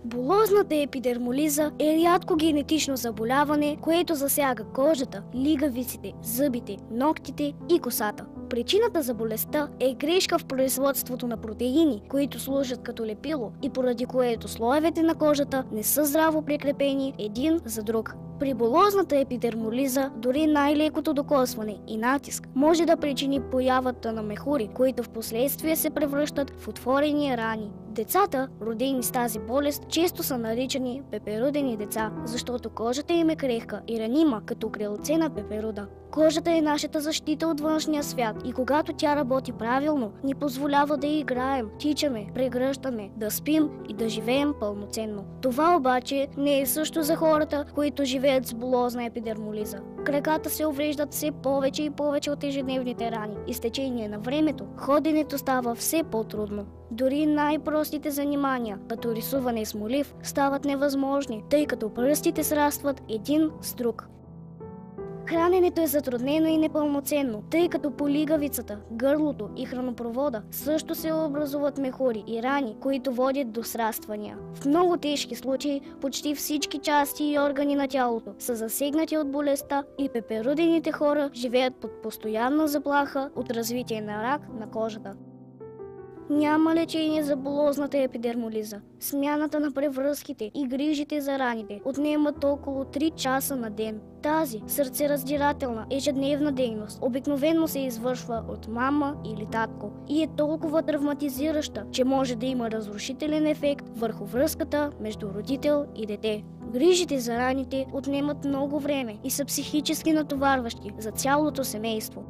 Булозната епидермолиза е рядко генетично заболяване, което засяга кожата, лигавиците, зъбите, ногтите и косата. Причината за болестта е грешка в производството на протеини, които служат като лепило и поради което слоевете на кожата не са здраво прикрепени един за друг. При булозната епидермолиза дори най-лекото докосване и натиск може да причини появата на мехури, които в последствие се превръщат в отворени рани. Децата, родени с тази болест, често са наричани пеперудени деца, защото кожата им е крехка и ранима, като крилце на пеперуда. Кожата е нашата защита от външния свят и когато тя работи правилно, ни позволява да играем, тичаме, прегръщаме, да спим и да живеем пълноценно. Това обаче не е също за хората, които живеят с булозна епидермолиза. Краката се увреждат все повече и повече от ежедневните рани и с течение на времето ходенето става все по-трудно. Дори най-простите занимания, като рисуване с молив, стават невъзможни, тъй като пръстите срастват един с друг. Храненето е затруднено и непълноценно, тъй като по лигавицата, гърлото и хранопровода също се образуват мехури и рани, които водят до сраствания. В много тежки случаи почти всички части и органи на тялото са засегнати от болестта и пеперудените хора живеят под постоянна заплаха от развитие на рак на кожата. Няма лечение за булозната епидермолиза. Смяната на превръзките и грижите за раните отнемат около 3 часа на ден. Тази сърцераздирателна ежедневна дейност обикновено се извършва от мама или татко и е толкова травматизираща, че може да има разрушителен ефект върху връзката между родител и дете. Грижите за раните отнемат много време и са психически натоварващи за цялото семейство.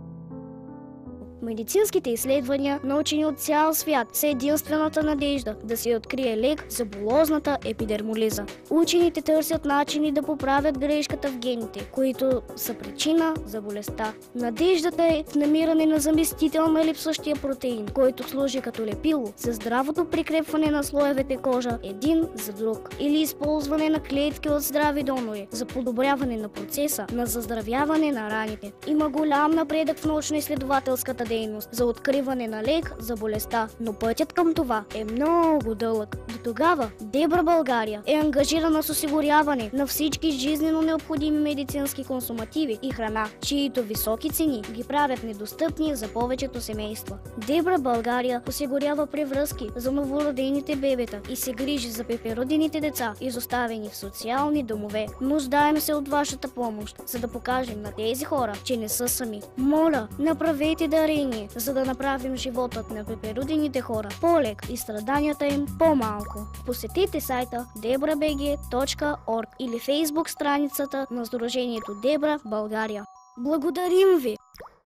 Медицинските изследвания, научени от цял свят, са единствената надежда да се открие лек за булозната епидермолиза. Учените търсят начини да поправят грешката в гените, които са причина за болестта. Надеждата е в намиране на заместител на липсващия протеин, който служи като лепило за здравото прикрепване на слоевете кожа един за друг, или използване на клетки от здрави донори за подобряване на процеса на заздравяване на раните. Има голям напредък в научно-изследователската дейност за откриване на лек за болестта, но пътят към това е много дълъг. До тогава Дебра България е ангажирана с осигуряване на всички жизнено необходими медицински консумативи и храна, чието високи цени ги правят недостъпни за повечето семейства. Дебра България осигурява превръзки за новородените бебета и се грижи за пеперудените деца, изоставени в социални домове. Нуждаем се от вашата помощ, за да покажем на тези хора, че не са сами. Моля, направете дарение, за да направим животът на пеперудените хора по-лек и страданията им по-малко. Посетете сайта debrabg.org или фейсбук страницата на Сдружението Дебра България. Благодарим ви!